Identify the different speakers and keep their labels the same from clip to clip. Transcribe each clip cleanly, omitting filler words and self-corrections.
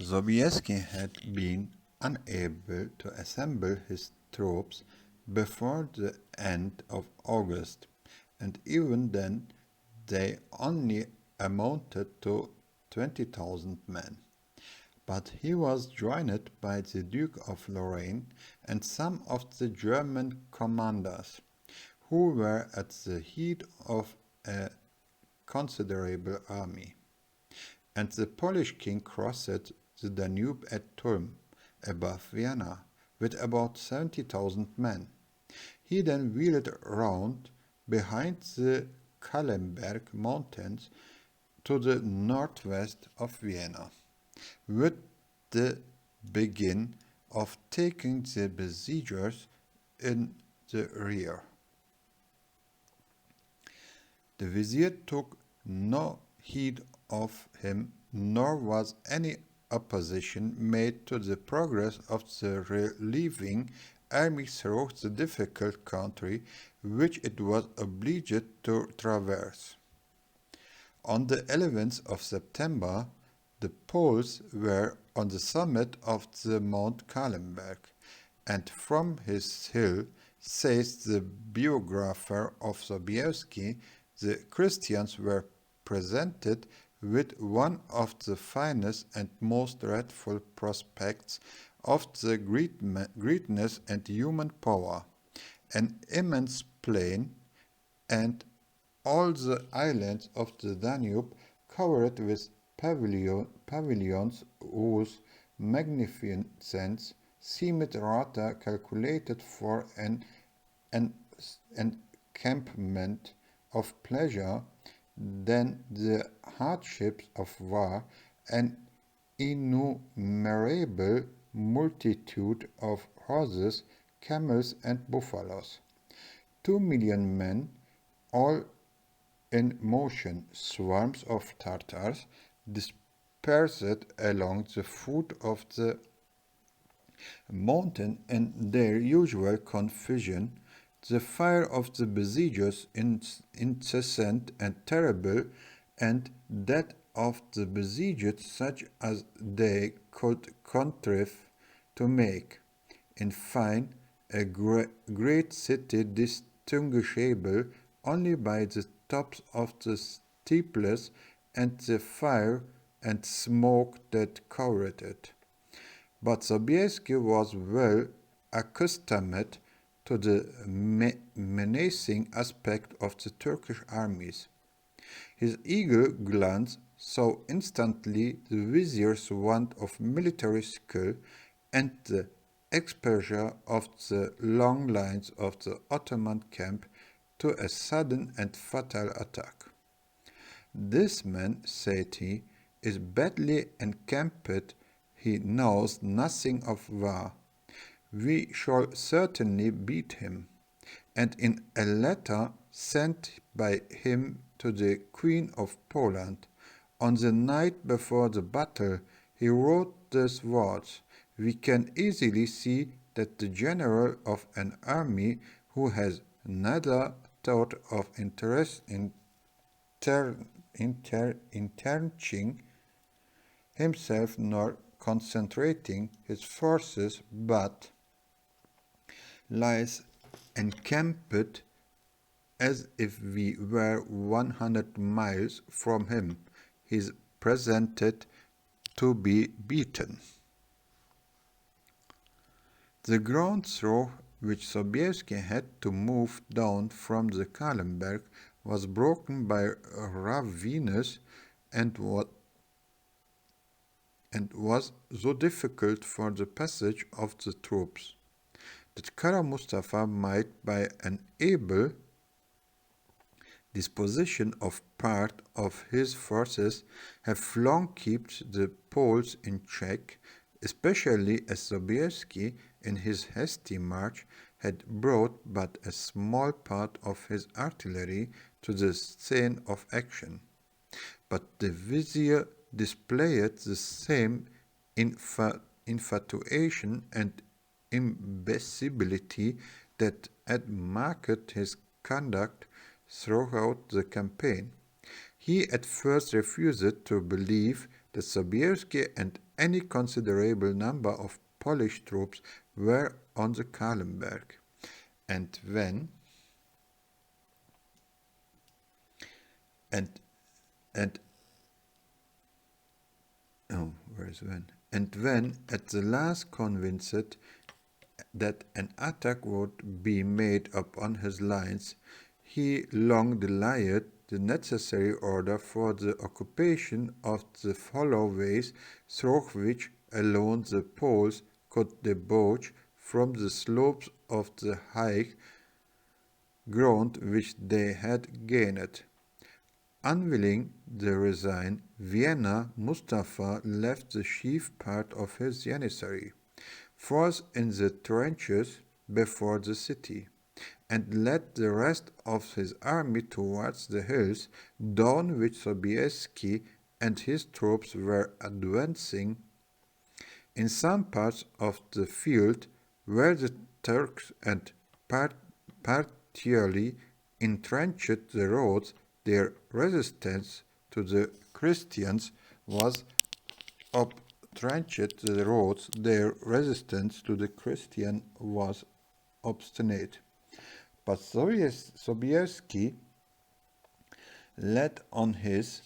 Speaker 1: Sobieski had been unable to assemble his troops before the end of August, and even then they only amounted to 20,000 men. But he was joined by the Duke of Lorraine and some of the German commanders, who were at the head of a considerable army. And the Polish king crossed the Danube at Tulm, above Vienna, with about 70,000 men. He then wheeled round behind the Kahlenberg mountains to the northwest of Vienna, with the begin of taking the besiegers in the rear. The vizier took no heed of him, nor was any opposition made to the progress of the relieving army through the difficult country which it was obliged to traverse. On the 11th of September, the Poles were on the summit of the Mount Kahlenberg, and from his hill, says the biographer of Sobieski, the Christians were presented with one of the finest and most dreadful prospects of the greatness and human power, an immense plain, and all the islands of the Danube covered with pavilions whose magnificence seemed rather calculated for an encampment of pleasure than the hardships of war, an innumerable multitude of horses, camels, and buffaloes. 2,000,000 men, all in motion, swarms of Tartars, dispersed along the foot of the mountain in their usual confusion, the fire of the besiegers incessant and terrible, and that of the besieged such as they could contrive to make. In fine, a great city distinguishable only by the tops of the steeples and the fire and smoke that covered it. But Sobieski was well accustomed to the menacing aspect of the Turkish armies. His eagle glance saw instantly the vizier's want of military skill and the exposure of the long lines of the Ottoman camp to a sudden and fatal attack. "This man," said he, "is badly encamped. He knows nothing of war. We shall certainly beat him." And in a letter sent by him to the Queen of Poland, on the night before the battle, he wrote these words: "We can easily see that the general of an army who has neither thought of entrenching himself nor concentrating his forces, but lies encamped as if we were 100 miles from him, is presented to be beaten." The ground through which Sobieski had to move down from the Kahlenberg was broken by ravines and was so difficult for the passage of the troops that Kara Mustafa might, by an able disposition of part of his forces, have long kept the Poles in check, especially as Sobieski, in his hasty march, had brought but a small part of his artillery to the scene of action. But the vizier displayed the same infatuation and imbecility that had marked his conduct throughout the campaign. He at first refused to believe that Sobieski and any considerable number of Polish troops were on the Kahlenberg. And when and and oh, where is when? And when at the last convinced that an attack would be made upon his lines, he long delayed the necessary order for the occupation of the hollow ways through which alone the Poles could debouch from the slopes of the high ground which they had gained. Unwilling to resign, Vienna Mustafa left the chief part of his janissary force in the trenches before the city, and led the rest of his army towards the hills down which Sobieski and his troops were advancing. In some parts of the field where the Turks and partially entrenched the roads, their resistance to the Christians was obstinate. But Sobieski led on his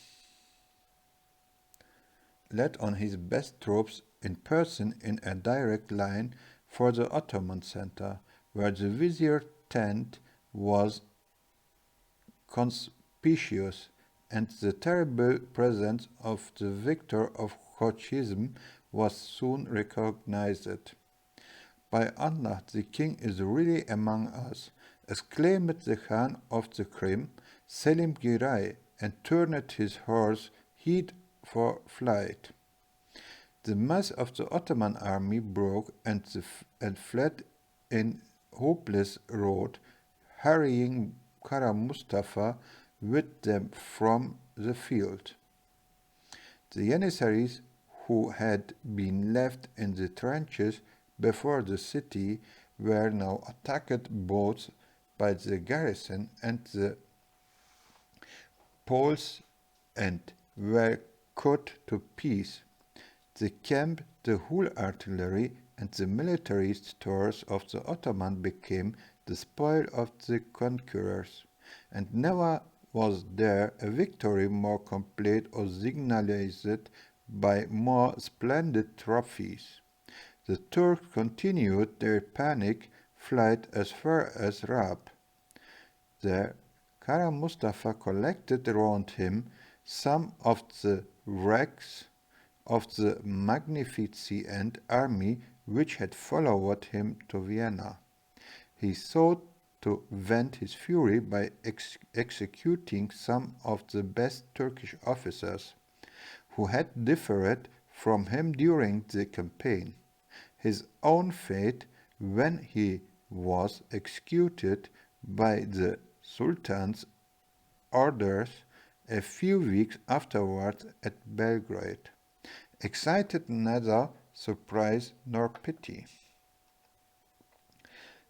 Speaker 1: best troops in person in a direct line for the Ottoman center, where the vizier's tent was conspicuous, and the terrible presence of the victor of Khochizm was soon recognized. By Allah, the king is really among us, exclaimed the Khan of the Krim, Selim Giray, and turned his horse head for flight. The mass of the Ottoman army broke and fled in hopeless rout, hurrying Kara Mustafa with them from the field. The Janissaries who had been left in the trenches before the city were now attacked both by the garrison and the Poles and were cut to pieces. The camp, the whole artillery, and the military stores of the Ottoman became the spoil of the conquerors, and never was there a victory more complete or signalized by more splendid trophies. The Turks continued their panic flight as far as Rab. There, Kara Mustafa collected around him some of the wrecks of the magnificent army which had followed him to Vienna. He sought to vent his fury by executing some of the best Turkish officers who had differed from him during the campaign. His own fate, when he was executed by the Sultan's orders a few weeks afterwards at Belgrade, excited neither surprise nor pity.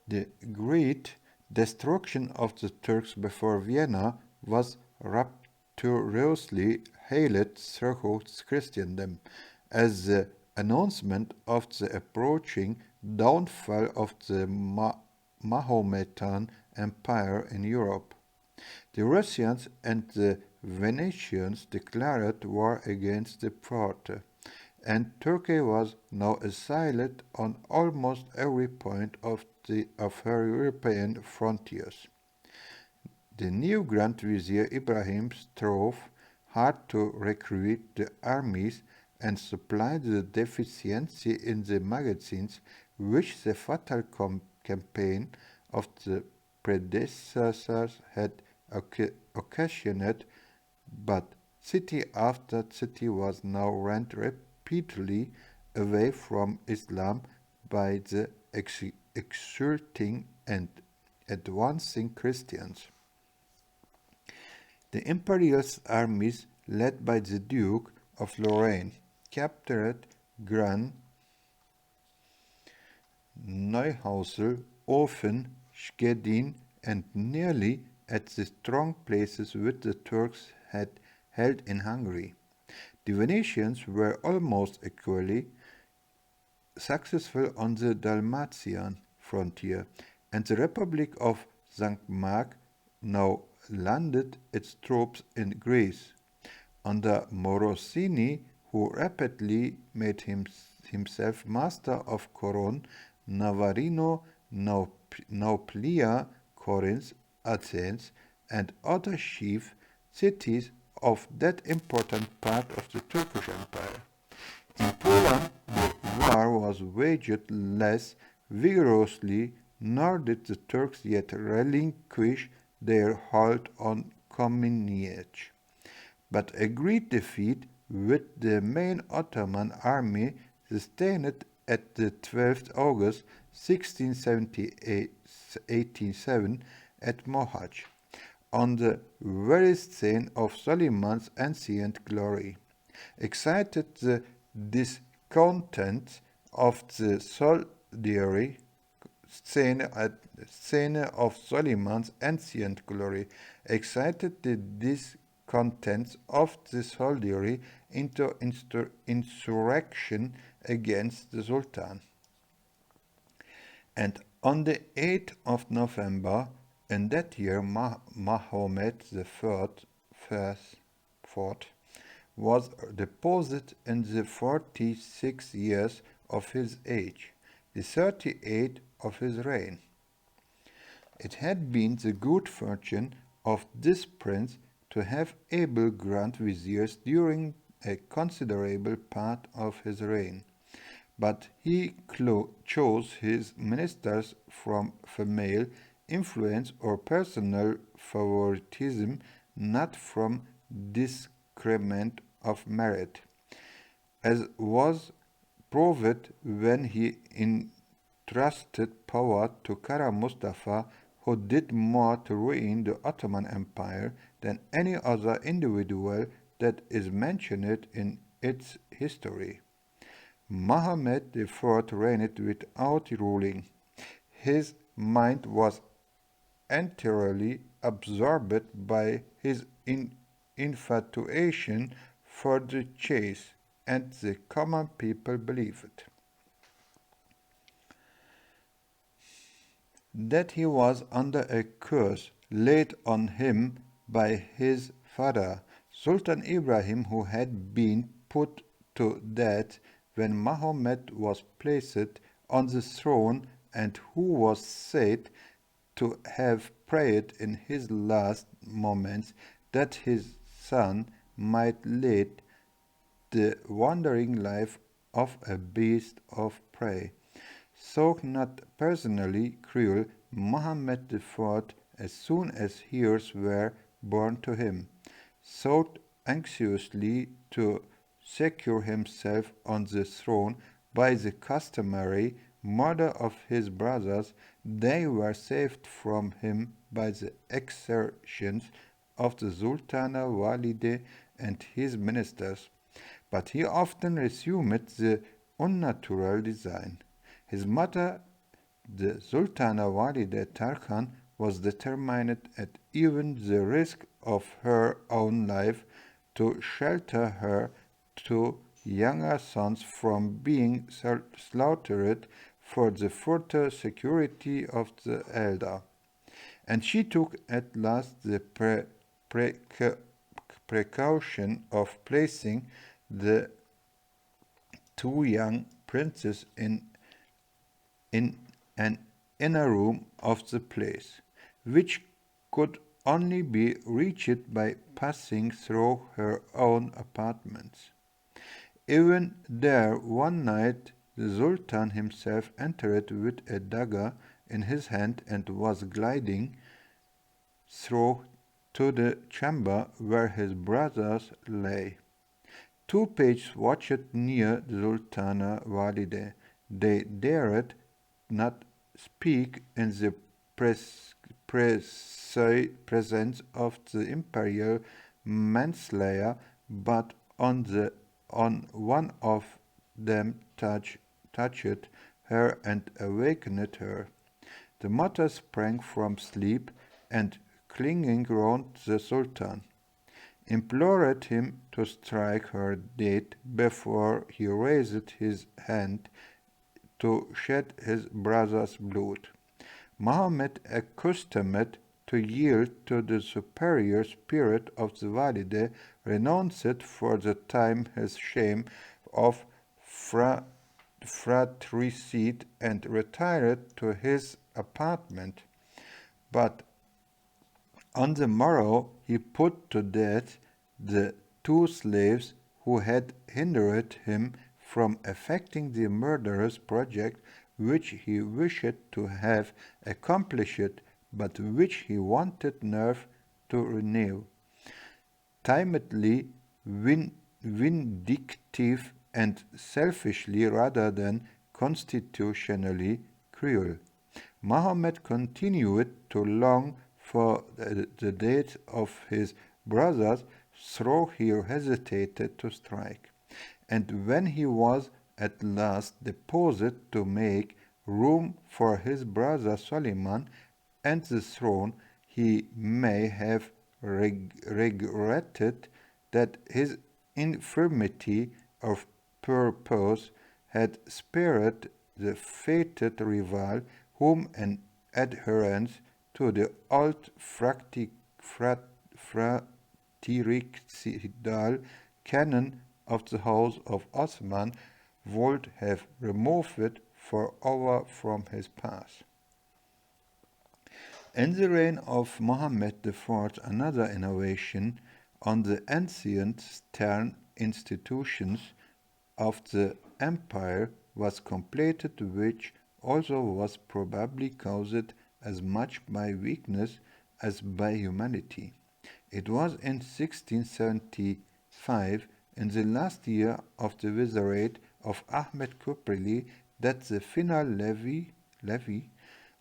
Speaker 1: The great destruction of the Turks before Vienna was rapturously hailed throughout Christendom as the announcement of the approaching downfall of the Mahometan Empire in Europe. The Russians and the Venetians declared war against the Porte, and Turkey was now assailed on almost every point of her European frontiers. The new Grand Vizier Ibrahim strove hard to recruit the armies and supply the deficiency in the magazines which the fatal campaign of the predecessors had occasioned, but city after city was now rent repeatedly away from Islam by the exulting and advancing Christians. The imperial armies, led by the Duke of Lorraine, captured Gran, Neuhausel, Ofen, Schkedin, and nearly at the strong places which the Turks had held in Hungary. The Venetians were almost equally successful on the Dalmatian frontier, and the Republic of St. Mark now landed its troops in Greece. Under Morosini, who rapidly made himself master of Coron, Navarino, Nauplia, Corinth, Athens, and other chief cities of that important part of the Turkish Empire. In Poland, the war was waged less vigorously, nor did the Turks yet relinquish their hold on Comminges. But a great defeat with the main Ottoman army sustained at the 12th August 1687 at Mohács, on the very scene of Suleiman's ancient glory, excited the discontent of the soldiery. Scene of Suleiman's ancient glory excited the discontents of the soldiery into insurrection against the Sultan. And on the 8th of November in that year, Mahomet IV was deposed in the 46 years of his age, the 38th of his reign. It had been the good fortune of this prince to have able grand viziers during a considerable part of his reign, but he chose his ministers from female influence or personal favoritism, not from discernment of merit, as was proved when he entrusted power to Kara Mustafa, who did more to ruin the Ottoman Empire than any other individual that is mentioned in its history. Mohammed IV reigned without ruling. His mind was entirely absorbed by his infatuation for the chase, and the common people believed that he was under a curse laid on him by his father, Sultan Ibrahim, who had been put to death when Mahomet was placed on the throne, and who was said to have prayed in his last moments that his son might lead the wandering life of a beast of prey. So not personally cruel, Mohammed IV, as soon as heirs were born to him, sought anxiously to secure himself on the throne by the customary murder of his brothers. They were saved from him by the exertions of the Sultana Walide and his ministers, but he often resumed the unnatural design. His mother, the Sultana Walide Tarkan, was determined at even the risk of her own life to shelter her two younger sons from being slaughtered for the further security of the elder. And she took at last the precaution of placing the two young princes in an inner room of the place, which could only be reached by passing through her own apartments. Even there one night the Sultan himself entered with a dagger in his hand and was gliding through to the chamber where his brothers lay. Two pages watched near the Sultana Walide. They dared not speak in the presence of the imperial manslayer, but on one of them touched her and awakened her. The mother sprang from sleep and clinging round the Sultan. implored him to strike her dead before he raised his hand to shed his brother's blood. Mohammed, accustomed to yield to the superior spirit of the valide, renounced for the time his shame of fratricide and retired to his apartment. But on the morrow he put to death the two slaves who had hindered him from effecting the murderous project which he wished to have accomplished, but which he wanted nerve to renew. Timidly vindictive and selfishly rather than constitutionally cruel. Mohammed continued to long for the death of his brothers, though he hesitated to strike. And when he was at last deposed to make room for his brother Suleiman and the throne, he may have regretted that his infirmity of purpose had spared the fated rival, whom an adherence to the old fratricidal canon of the House of Ottoman would have removed forever from his path. In the reign of Mohammed IV, another innovation on the ancient stern institutions of the empire was completed, which also was probably caused as much by weakness as by humanity. It was in 1675, in the last year of the vizierate of Ahmed Kuprili, that the final levy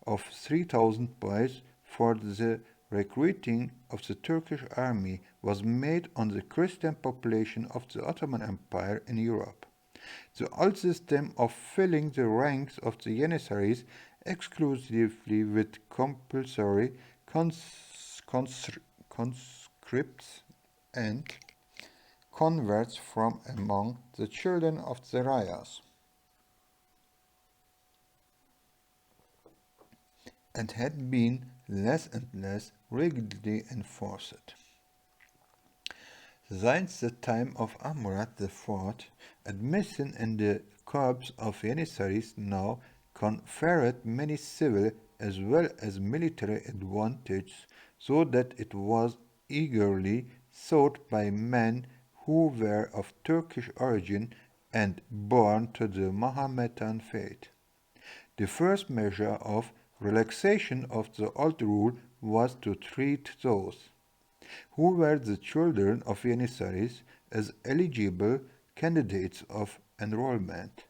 Speaker 1: of 3,000 boys for the recruiting of the Turkish army was made on the Christian population of the Ottoman Empire in Europe. The old system of filling the ranks of the Janissaries exclusively with compulsory conscripts and converts from among the children of the Rayas, and had been less and less rigidly enforced. Since the time of Amurath IV, admission in the corps of Janissaries now conferred many civil as well as military advantages, so that it was eagerly sought by men who were of Turkish origin and born to the Mohammedan faith. The first measure of relaxation of the old rule was to treat those who were the children of Janissaries as eligible candidates of enrollment.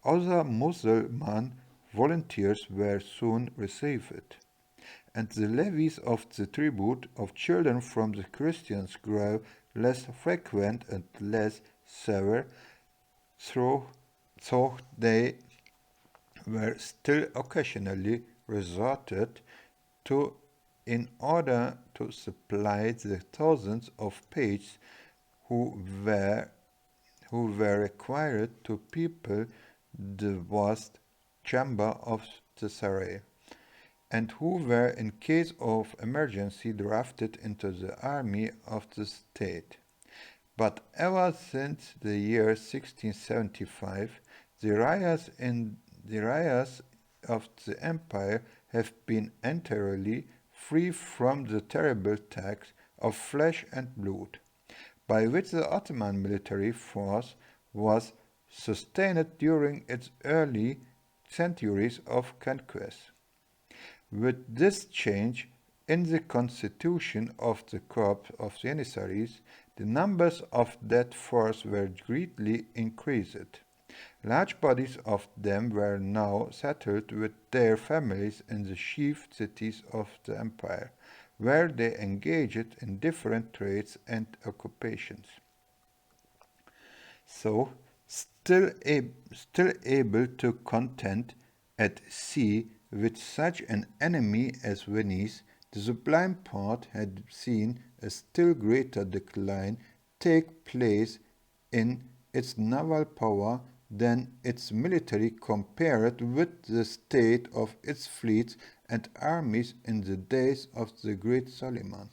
Speaker 1: Other Muslim volunteers were soon received, and the levies of the tribute of children from the Christians grew less frequent and less severe, though they were still occasionally resorted to in order to supply the thousands of pages who were required to people the vast chamber of the Saray, and who were in case of emergency drafted into the army of the state. But ever since the year 1675, the rayas of the empire have been entirely free from the terrible tax of flesh and blood, by which the Ottoman military force was sustained during its early centuries of conquest. With this change in the constitution of the Corps of Janissaries, the numbers of that force were greatly increased. Large bodies of them were now settled with their families in the chief cities of the empire, where they engaged in different trades and occupations. So, still able to contend at sea with such an enemy as Venice, the Sublime Porte had seen a still greater decline take place in its naval power than its military compared with the state of its fleets and armies in the days of the great Suleiman.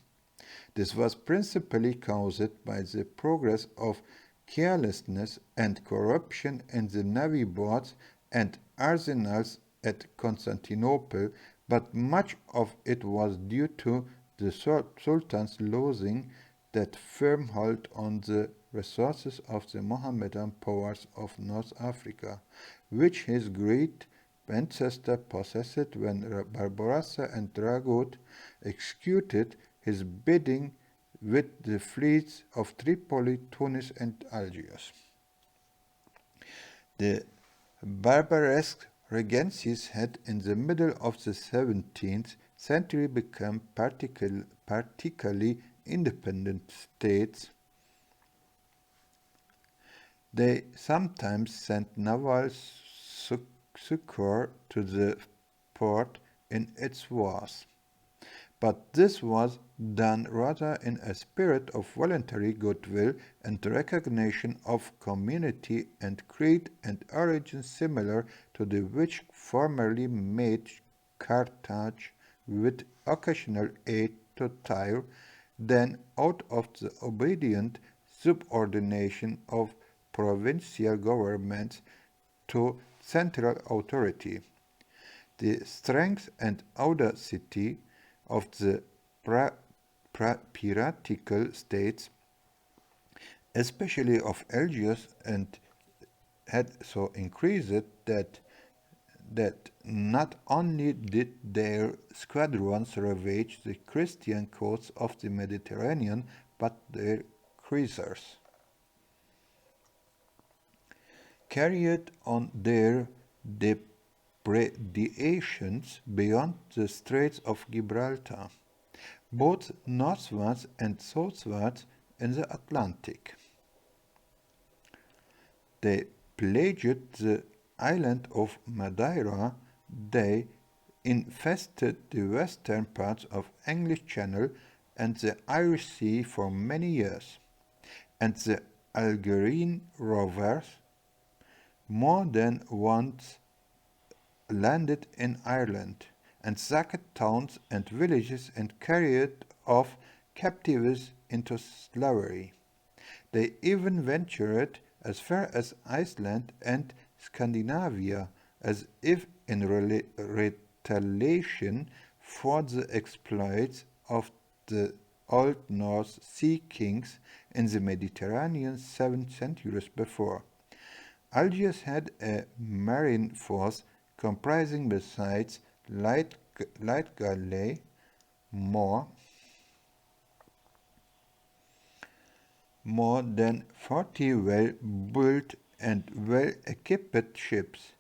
Speaker 1: This was principally caused by the progress of carelessness and corruption in the navy boards and arsenals at Constantinople, but much of it was due to the Sultan's losing that firm hold on the resources of the Mohammedan powers of North Africa, which his great ancestor possessed when Barbarossa and Dragut executed his bidding with the fleets of Tripoli, Tunis, and Algiers. The Barbaresque regencies had in the middle of the 17th century become particularly independent states. They sometimes sent naval succor to the port in its wars, but this was done rather in a spirit of voluntary goodwill and recognition of community and creed and origin similar to the which formerly made Carthage with occasional aid to Tyre, than out of the obedient subordination of provincial governments to central authority. The strength and audacity of the piratical states, especially of Algiers, and had so increased that not only did their squadrons ravage the Christian coasts of the Mediterranean, but their cruisers carried on their depredations beyond the Straits of Gibraltar, both northwards and southwards in the Atlantic. They pillaged the island of Madeira. They infested the western parts of English Channel and the Irish Sea for many years, and the Algerine rovers more than once landed in Ireland and sacked towns and villages and carried off captives into slavery. They even ventured as far as Iceland and Scandinavia, as if in retaliation for the exploits of the Old Norse sea kings in the Mediterranean 7 centuries before. Algiers had a marine force comprising, besides light galley, more than 40 well-built and well-equipped ships,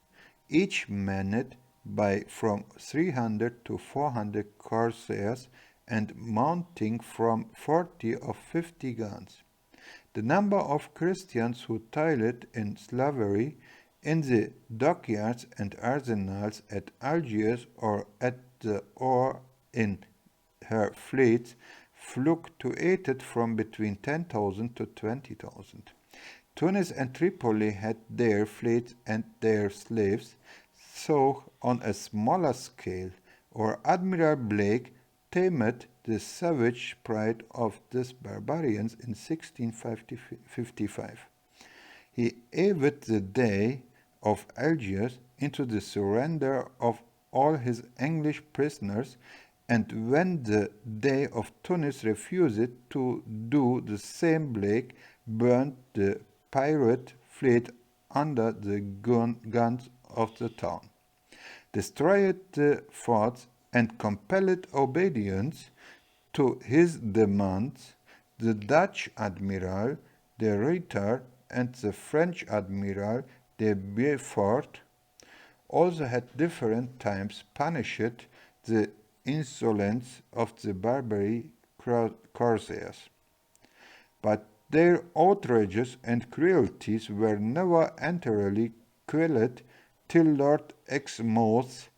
Speaker 1: each manned by from 300 to 400 corsairs and mounting from 40 or 50 guns. The number of Christians who toiled in slavery in the dockyards and arsenals at Algiers or in her fleets fluctuated from between 10,000 to 20,000. Tunis and Tripoli had their fleets and their slaves, so on a smaller scale, or Admiral Blake tamed the savage pride of these barbarians in 1655. He awed the Dey of Algiers into the surrender of all his English prisoners, and when the Dey of Tunis refused to do the same, Blake burned the pirate fleet under the guns of the town, destroyed the forts, and compelled obedience to his demands. The Dutch Admiral de Ruyter and the French Admiral de Beaufort also had different times punished the insolence of the Barbary corsairs. But their outrages and cruelties were never entirely quelled till Lord Exmouth's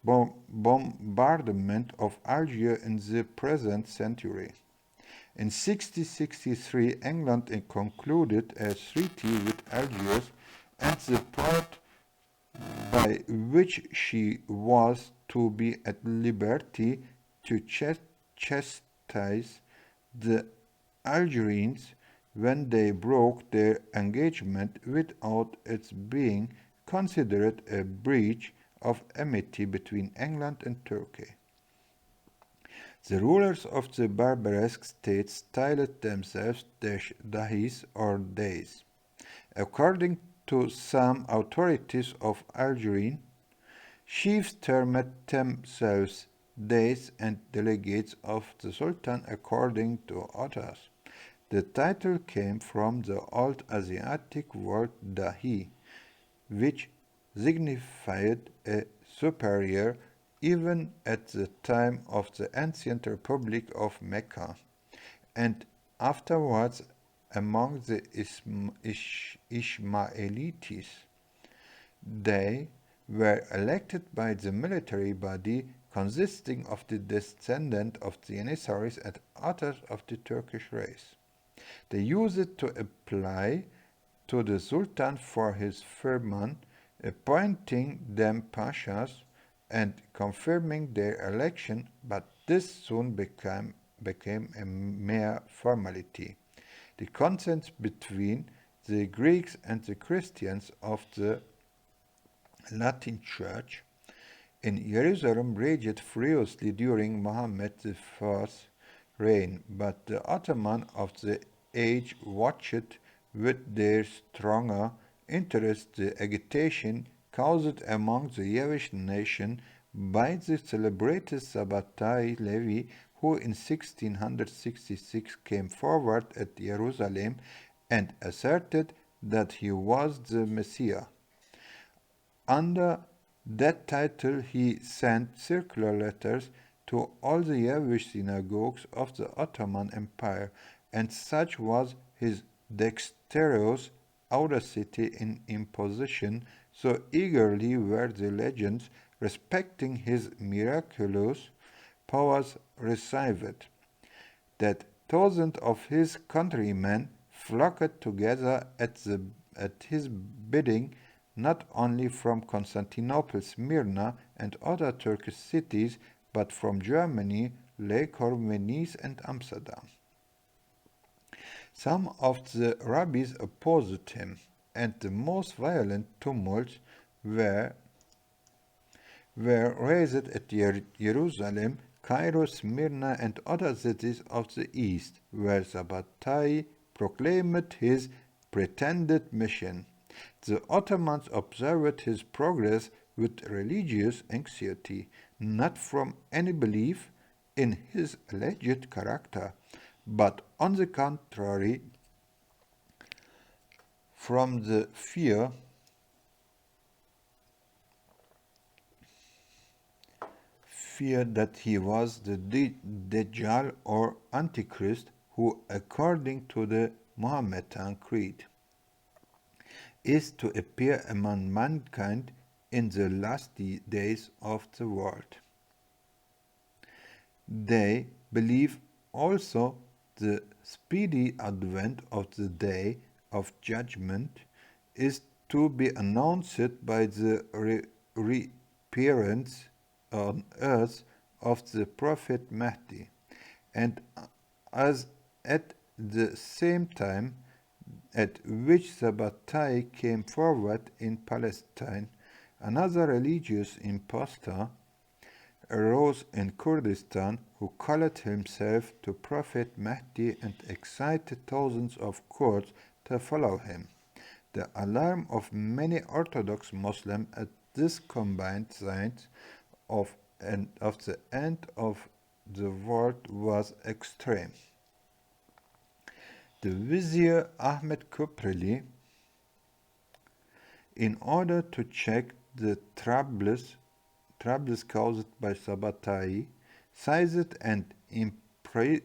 Speaker 1: bombardment of Algiers in the present century. In 1663, England concluded a treaty with Algiers, and the part by which she was to be at liberty to chastise the Algerians when they broke their engagement without its being considered a breach of amity between England and Turkey. The rulers of the barbaresque states styled themselves dahis or deys. According to some authorities of Algeria, chiefs termed themselves deys and delegates of the Sultan according to others. The title came from the Old Asiatic word dahi, which signified a superior even at the time of the ancient Republic of Mecca, and afterwards among the Ismailites. They were elected by the military body consisting of the descendants of the Janissaries and others of the Turkish race. They used it to apply to the Sultan for his firman, appointing them pashas and confirming their election, but this soon became a mere formality. The contest between the Greeks and the Christians of the Latin Church in Jerusalem raged furiously during Muhammad I's reign, but the Ottoman of the age watched with their stronger interest the agitation caused among the Jewish nation by the celebrated Sabbatai Levi, who in 1666 came forward at Jerusalem and asserted that he was the Messiah. Under that title he sent circular letters to all the Jewish synagogues of the Ottoman Empire, and such was his dexterous audacity in imposition, so eagerly were the legends respecting his miraculous powers received, that thousands of his countrymen flocked together at his bidding, not only from Constantinople, Smyrna, and other Turkish cities, but from Germany, Leghorn, Venice, and Amsterdam. Some of the rabbis opposed him, and the most violent tumults were raised at Jerusalem, Cairo, Smyrna, and other cities of the East, where Sabbatai proclaimed his pretended mission. The Ottomans observed his progress with religious anxiety, not from any belief in his alleged character, but on the contrary, from the fear that he was the Dajjal or Antichrist, who, according to the Mohammedan creed, is to appear among mankind in the last days of the world. They believe also the speedy advent of the day of judgment is to be announced by the reappearance on earth of the Prophet Mahdi, and as at the same time at which Sabbatai came forward in Palestine, another religious impostor arose in Kurdistan who called himself the Prophet Mahdi and excited thousands of Kurds to follow him. The alarm of many Orthodox Muslims at this combined signs of the end of the world was extreme. The Vizier Ahmed Kupreli, in order to check the troubles caused by Sabbatai, seized and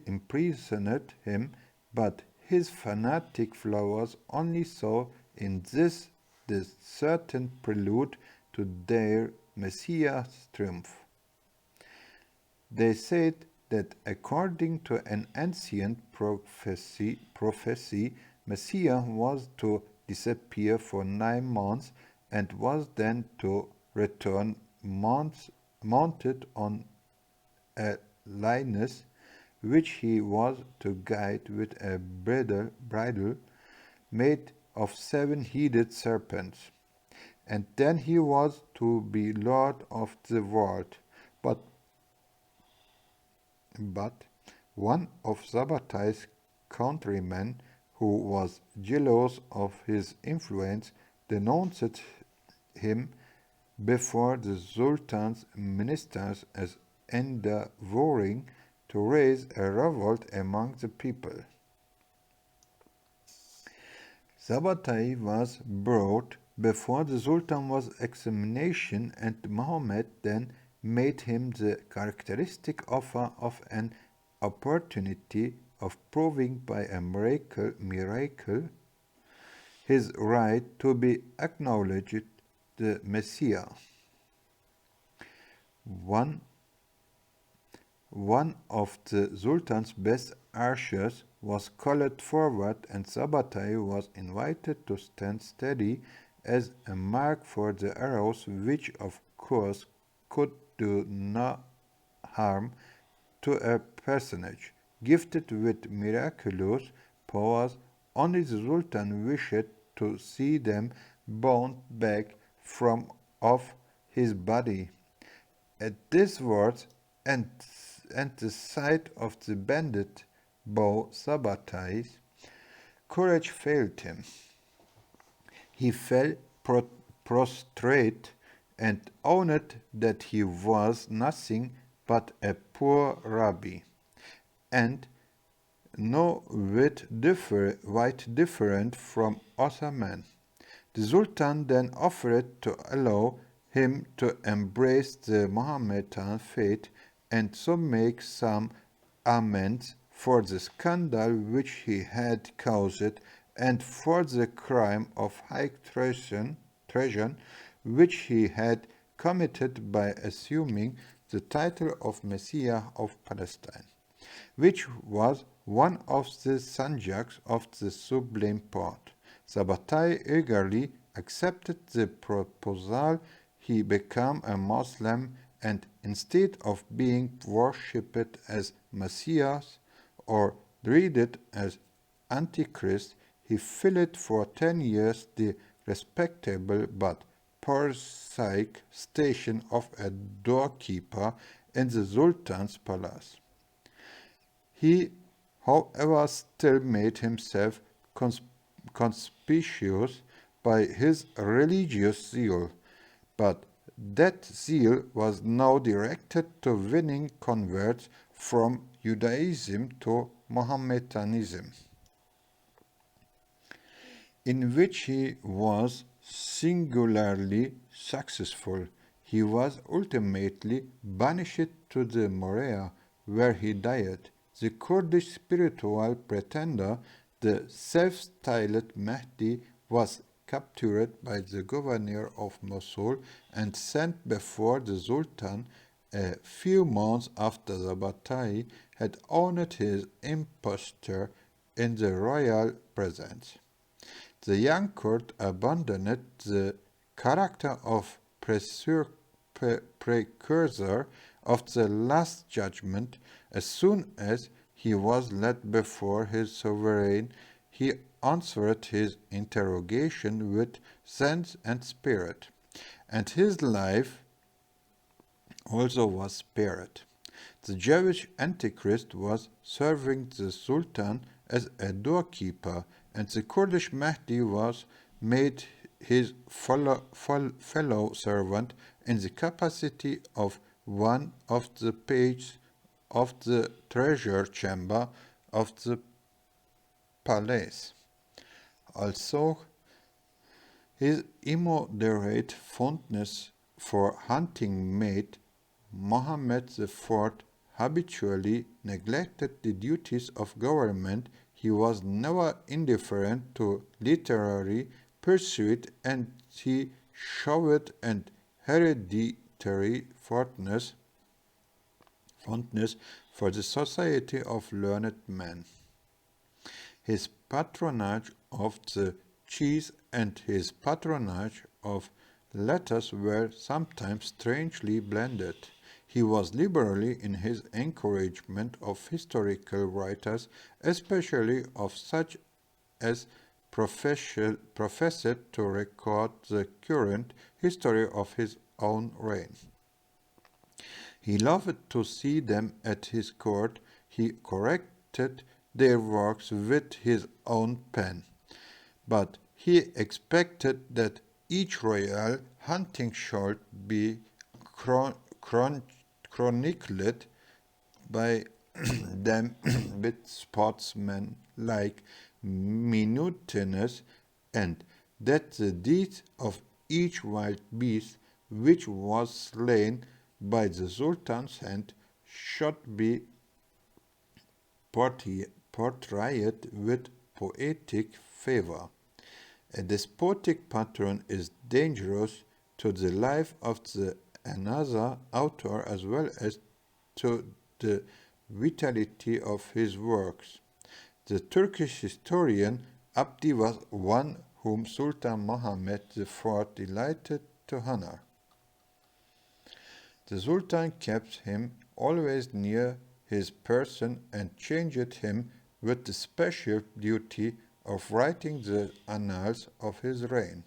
Speaker 1: imprisoned him, but his fanatic followers only saw in this the certain prelude to their Messiah's triumph. They said that according to an ancient prophecy, Messiah was to disappear for 9 months and was then to return mounted on a lioness, which he was to guide with a bridle made of 7-headed serpents. And then he was to be Lord of the world. But one of Sabbatai's countrymen, who was jealous of his influence, denounced him before the Sultan's ministers as endeavoring to raise a revolt among the people. Sabbatai was brought before the Sultan was examination, and Muhammad then made him the characteristic offer of an opportunity of proving by a miracle his right to be acknowledged the Messiah. One of the Sultan's best archers was called forward, and Sabbatai was invited to stand steady as a mark for the arrows, which of course could do no harm to a personage gifted with miraculous powers. Only the Sultan wished to see them bound back from off his body. At these words and the sight of the bended bow, Sabbatai's courage failed him. He fell prostrate and owned that he was nothing but a poor rabbi, and no whit different from Ottoman. The Sultan then offered to allow him to embrace the Mohammedan faith and so make some amends for the scandal which he had caused and for the crime of high treason which he had committed by assuming the title of Messiah of Palestine, which was one of the subjects of the Sublime Porte. Sabbatai eagerly accepted the proposal. He became a Muslim, and instead of being worshipped as Messiah or dreaded as Antichrist, he filled for 10 years the respectable but prosaic station of a doorkeeper in the Sultan's palace. He, however, still made himself conspicuous by his religious zeal, but that zeal was now directed to winning converts from Judaism to Mohammedanism, in which he was singularly successful. He was ultimately banished to the Morea, where he died. The Kurdish spiritual pretender, the self-styled Mahdi, was captured by the governor of Mosul and sent before the Sultan a few months after Sabbatai had owned his imposture in the royal presence. The young Kurd abandoned the character of precursor of the Last Judgment. As soon as he was led before his sovereign, he answered his interrogation with sense and spirit, and his life also was spared. The Jewish Antichrist was serving the Sultan as a doorkeeper, and the Kurdish Mahdi was made his fellow servant in the capacity of one of the pages of the treasure chamber of the palace. Also, his immoderate fondness for hunting made Mohammed IV habitually neglected the duties of government. He was never indifferent to literary pursuit, and he showed an hereditary fondness for the Society of Learned Men. His patronage of the cheese and his patronage of letters were sometimes strangely blended. He was liberal in his encouragement of historical writers, especially of such as professed to record the current history of his own reign. He loved to see them at his court. He corrected their works with his own pen. But he expected that each royal hunting should be chronicled by them with sportsmen like minuteness, and that the deeds of each wild beast which was slain by the Sultan's hand should be portrayed with poetic favor. A despotic patron is dangerous to the life of the another author as well as to the vitality of his works. The Turkish historian Abdi was one whom Sultan Mohammed IV delighted to honor. The Sultan kept him always near his person and changed him with the special duty of writing the annals of his reign.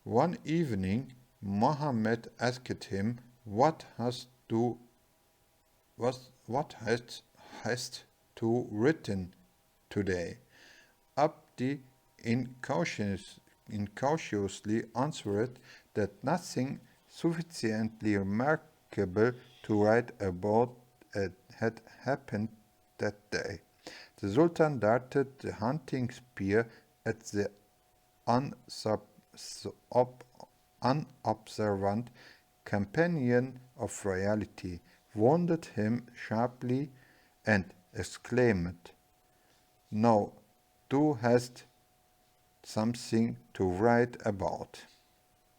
Speaker 1: One evening, Mohammed asked him, "What hast du written today?" Abdi incautiously answered that nothing sufficiently remarkable to write about had happened that day. The Sultan darted the hunting spear at the unobservant companion of royalty, wounded him sharply, and exclaimed, "Now thou hast something to write about."